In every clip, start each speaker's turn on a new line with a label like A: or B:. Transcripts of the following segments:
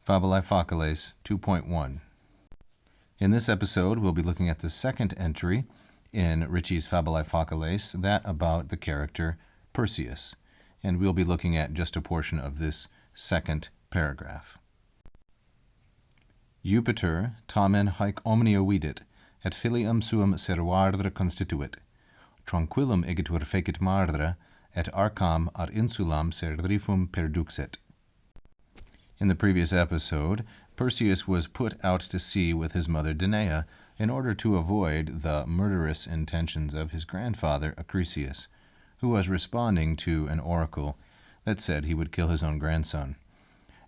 A: Fabulae Faciles 2.1. In this episode, we'll be looking at the second entry in Ritchie's Fabulae Faciles, that about the character Perseus, and we'll be looking at just a portion of this second paragraph. Jupiter tamen haec omnia vidit, et filium suum servare constituit. Tranquillum egitur fecit mardre, et arcam ad insulam serifum perduxit. In the previous episode, Perseus was put out to sea with his mother Danae in order to avoid the murderous intentions of his grandfather Acrisius, who was responding to an oracle that said he would kill his own grandson.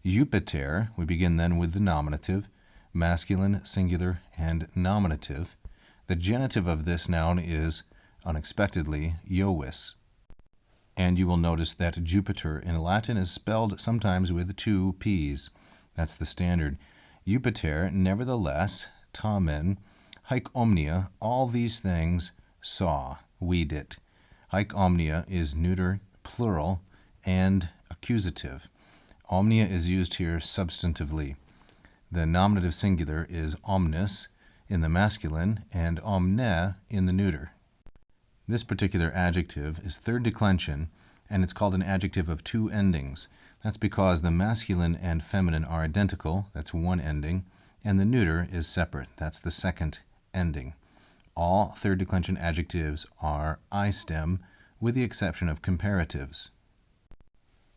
A: Jupiter, we begin then with the nominative, masculine, singular, and nominative. The genitive of this noun is, unexpectedly, Jovis. And you will notice that Jupiter in Latin is spelled sometimes with two P's. That's the standard. Jupiter, nevertheless, tamen, haec omnia, all these things saw, vidit. Haec omnia is neuter, plural, and accusative. Omnia is used here substantively. The nominative singular is omnis in the masculine and omne in the neuter. This particular adjective is third declension, and it's called an adjective of two endings. That's because the masculine and feminine are identical, that's one ending, and the neuter is separate, that's the second ending. All third declension adjectives are I stem, with the exception of comparatives.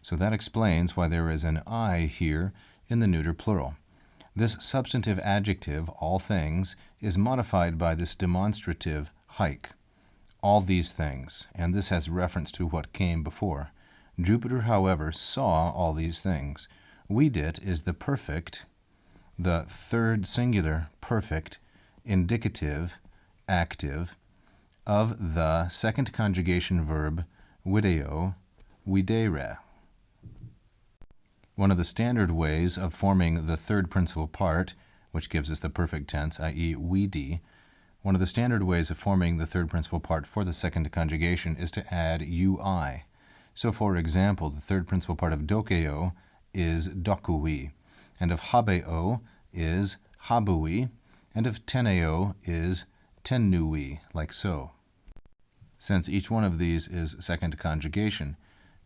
A: So that explains why there is an I here in the neuter plural. This substantive adjective, all things, is modified by this demonstrative haec, all these things, and this has reference to what came before. Jupiter, however, saw all these things. Vidit is the perfect, the third singular perfect, indicative, active, of the second conjugation verb video, videre. One of the standard ways of forming the third principal part, which gives us the perfect tense, i.e. vidi, one of the standard ways of forming the third principal part for the second conjugation is to add ui. So, for example, the third principal part of dokeo is dokui, and of habeo is habui, and of teneo is tenui, like so. Since each one of these is second conjugation,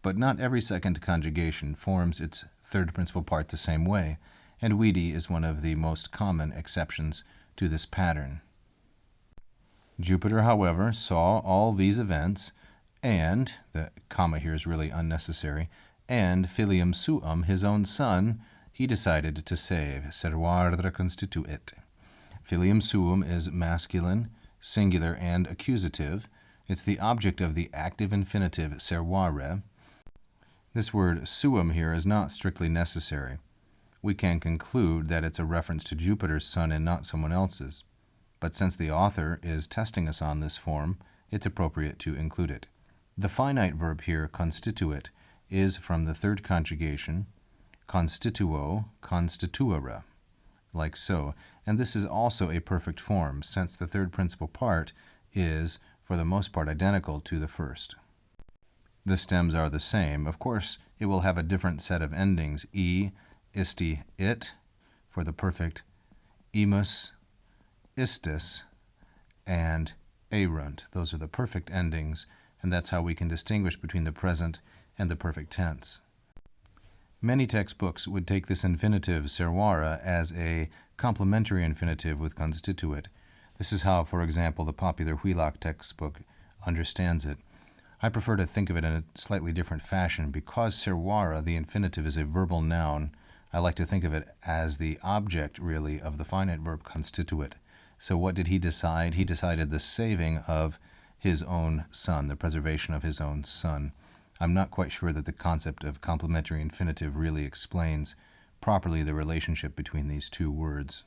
A: but not every second conjugation forms its third principal part the same way, and vidi is one of the most common exceptions to this pattern. Jupiter, however, saw all these events, and, the comma here is really unnecessary, and filium suum, his own son, he decided to save, servare constituit. Filium suum is masculine, singular, and accusative. It's the object of the active infinitive servare. This word suum here is not strictly necessary. We can conclude that it's a reference to Jupiter's son and not someone else's. But since the author is testing us on this form, it's appropriate to include it. The finite verb here, constituit, is from the third conjugation, constituo, constituere, like so. And this is also a perfect form, since the third principal part is, for the most part, identical to the first. The stems are the same. Of course, it will have a different set of endings, e, isti, it, for the perfect, imus, istis, and erunt. Those are the perfect endings, and that's how we can distinguish between the present and the perfect tense. Many textbooks would take this infinitive servare as a complementary infinitive with constituit. This is how, for example, the popular Wheelock textbook understands it. I prefer to think of it in a slightly different fashion. Because servare, the infinitive, is a verbal noun, I like to think of it as the object, really, of the finite verb constituit. So what did he decide? He decided the saving of his own son, the preservation of his own son. I'm not quite sure that the concept of complementary infinitive really explains properly the relationship between these two words.